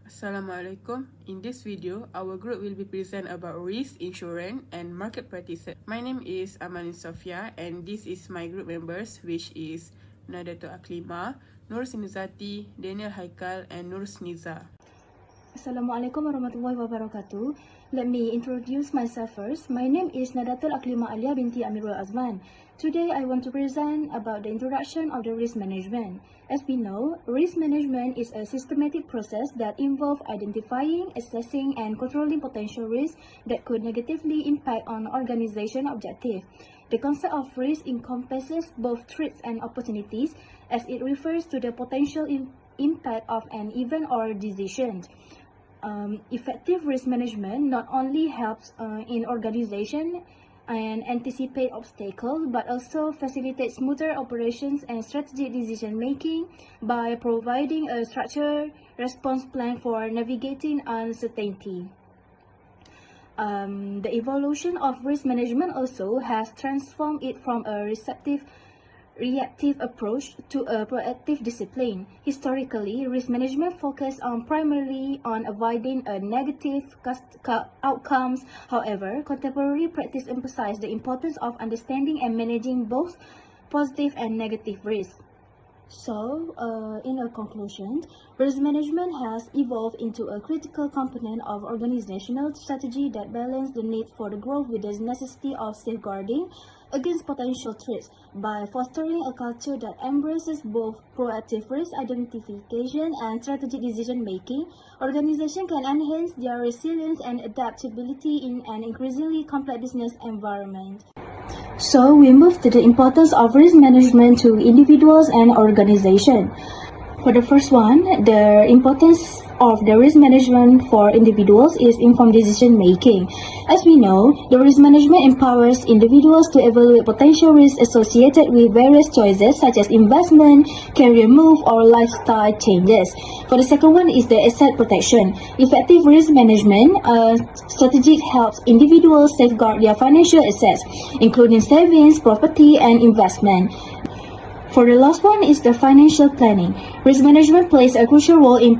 Assalamualaikum. In this video, our group will be present about risk, insurance and market practices. My name is Amanin Sofia and this is my group members, which is Nadatul Aklima, Nur Sinizati, Daniel Haikal and Nur Sniza. Assalamualaikum warahmatullahi wabarakatuh. Let me introduce myself first. My name is Nadatul Aklima Alia binti Amirul Azman. Today I want to present about the introduction of the risk management. As we know, risk management is a systematic process that involves identifying, assessing and controlling potential risks that could negatively impact on organization objectives. The concept of risk encompasses both threats and opportunities as it refers to the potential impact of an event or decision. Effective risk management not only helps in organization and anticipate obstacles, but also facilitates smoother operations and strategic decision making by providing a structured response plan for navigating uncertainty. The evolution of risk management also has transformed it from a reactive approach to a proactive discipline. Historically, risk management focused primarily on avoiding negative outcomes. However, contemporary practice emphasizes the importance of understanding and managing both positive and negative risks. So, in a conclusion, risk management has evolved into a critical component of organizational strategy that balances the need for the growth with the necessity of safeguarding against potential threats. By fostering a culture that embraces both proactive risk identification and strategic decision-making, organizations can enhance their resilience and adaptability in an increasingly complex business environment. So, we move to the importance of risk management to individuals and organizations. For the first one, the importance of the risk management for individuals is informed decision making. As we know, the risk management empowers individuals to evaluate potential risks associated with various choices such as investment, career move, or lifestyle changes. For the second one is the asset protection. Effective risk management strategy helps individuals safeguard their financial assets, including savings, property, and investment. For the last one is the financial planning. Risk management plays a crucial role in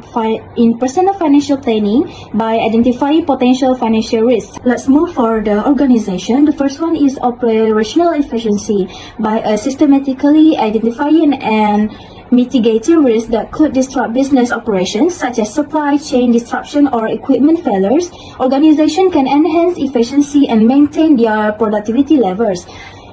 personal financial planning by identifying potential financial risks. Let's move for the organization. The first one is operational efficiency. By systematically identifying and mitigating risks that could disrupt business operations such as supply chain disruption or equipment failures, organizations can enhance efficiency and maintain their productivity levels.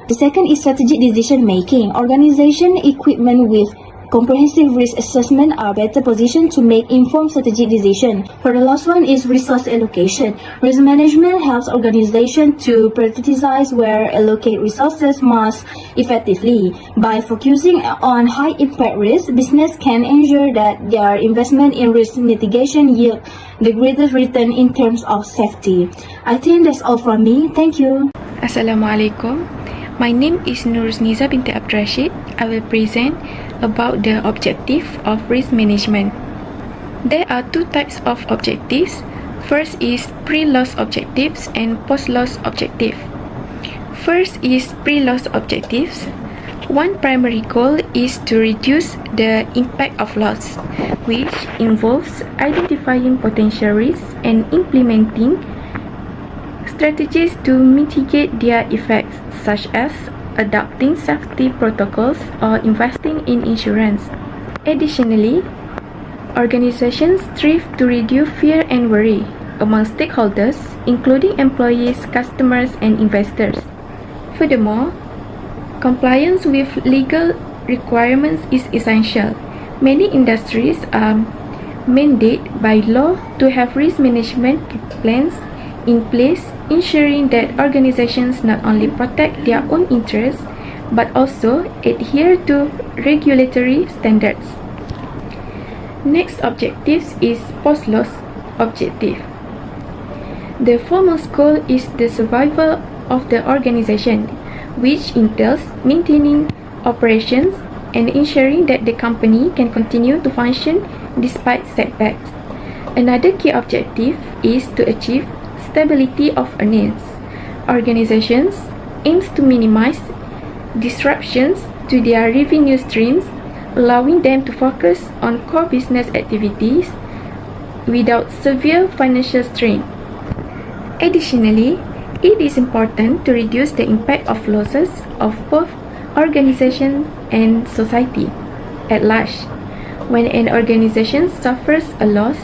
The second is strategic decision making. Organization equipment with comprehensive risk assessment are better positioned to make informed strategic decisions. For the last one is resource allocation. Risk management helps organizations to prioritize where allocate resources most effectively. By focusing on high impact risks, business can ensure that their investment in risk mitigation yield the greatest return in terms of safety. I think that's all from me. Thank you. Assalamualaikum. My name is Nur Sniza binti Abdul Rashid. I will present about the objective of risk management. There are two types of objectives. First is pre-loss objectives and post-loss objective. First is pre-loss objectives. One primary goal is to reduce the impact of loss, which involves identifying potential risks and implementing strategies to mitigate their effects, such as adopting safety protocols or investing in insurance. Additionally, organizations strive to reduce fear and worry among stakeholders, including employees, customers, and investors. Furthermore, compliance with legal requirements is essential. Many industries are mandated by law to have risk management plans in place, ensuring that organizations not only protect their own interests but also adhere to regulatory standards. Next objective is post-loss objective. The foremost goal is the survival of the organization, which entails maintaining operations and ensuring that the company can continue to function despite setbacks. Another key objective is to achieve stability of earnings. Organizations aims to minimize disruptions to their revenue streams, allowing them to focus on core business activities without severe financial strain. Additionally, it is important to reduce the impact of losses of both organization and society at large. When an organization suffers a loss,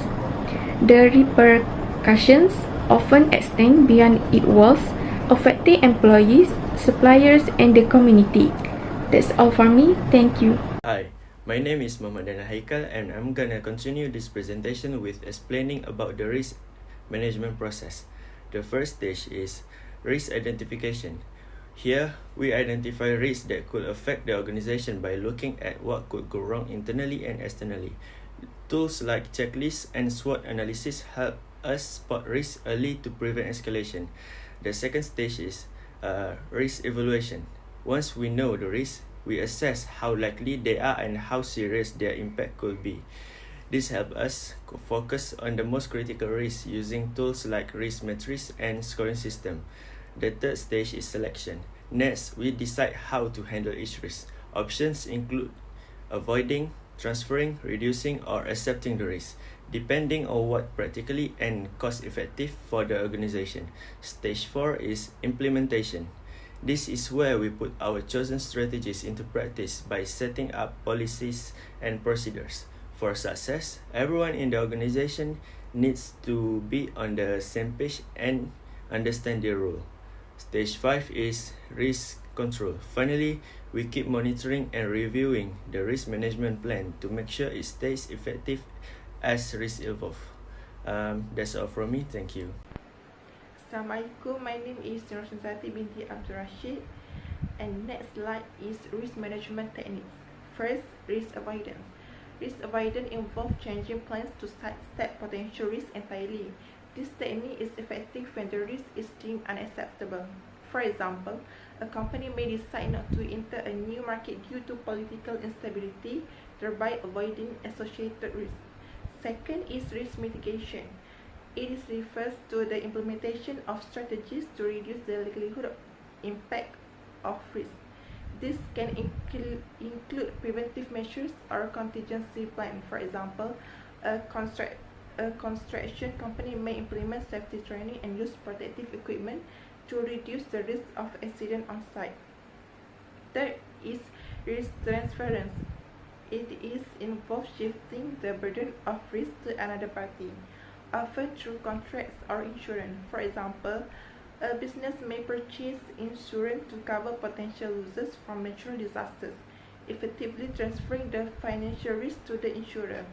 the repercussions often extend beyond its walls, affecting employees, suppliers, and the community. That's all for me. Thank you. Hi, my name is Muhammad Dana Haikal, and I'm gonna continue this presentation with explaining about the risk management process. The first stage is risk identification. Here, we identify risks that could affect the organization by looking at what could go wrong internally and externally. Tools like checklists and SWOT analysis help us spot risks early to prevent escalation. The second stage is risk evaluation. Once we know the risks, we assess how likely they are and how serious their impact could be. This helps us focus on the most critical risks using tools like risk matrix and scoring system. The third stage is selection. Next, we decide how to handle each risk. Options include avoiding, transferring, reducing, or accepting the risk, depending on what practically and cost-effective for the organization. Stage 4 is implementation. This is where we put our chosen strategies into practice by setting up policies and procedures. For success, everyone in the organization needs to be on the same page and understand their role. Stage 5 is risk control. Finally, we keep monitoring and reviewing the risk management plan to make sure it stays effective as risks evolve. That's all from me. Thank you. Assalamualaikum, my name is Nurul binti Abdul Rashid, and next slide is risk management techniques. First, risk avoidance. Risk avoidance involves changing plans to sidestep potential risks entirely. This technique is effective when the risk is deemed unacceptable. For example, a company may decide not to enter a new market due to political instability, thereby avoiding associated risks. Second is risk mitigation. It refers to the implementation of strategies to reduce the likelihood of impact of risk. This can include preventive measures or contingency plan. For example, a construction company may implement safety training and use protective equipment to reduce the risk of accident on site. Third is risk transference. It involves shifting the burden of risk to another party, often through contracts or insurance. For example, a business may purchase insurance to cover potential losses from natural disasters, effectively transferring the financial risk to the insurer.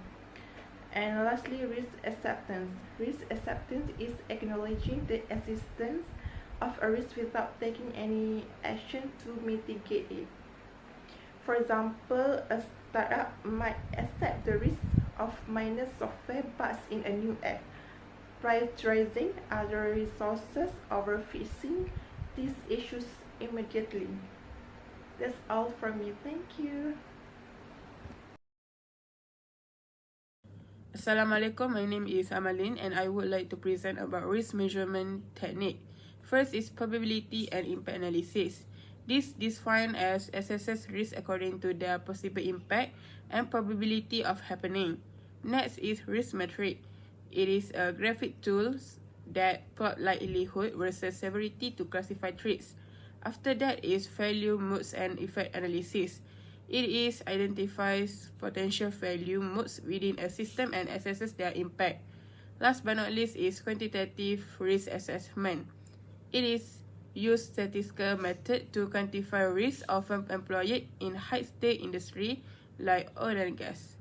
And lastly, risk acceptance. Risk acceptance is acknowledging the existence of a risk without taking any action to mitigate it. For example, a startup might accept the risk of minor software bugs in a new app, prioritizing other resources over fixing these issues immediately. That's all from me. Thank you. Assalamualaikum, my name is Amalin and I would like to present about risk measurement technique. First is probability and impact analysis. This is defined as assesses risk according to their possible impact and probability of happening. Next is risk metric. It is a graphic tool that plot likelihood versus severity to classify threats. After that is value, modes, and effect analysis. It identifies potential value modes within a system and assesses their impact. Last but not least is quantitative risk assessment. It use statistical method to quantify risk often employed in high-stake industry like oil and gas.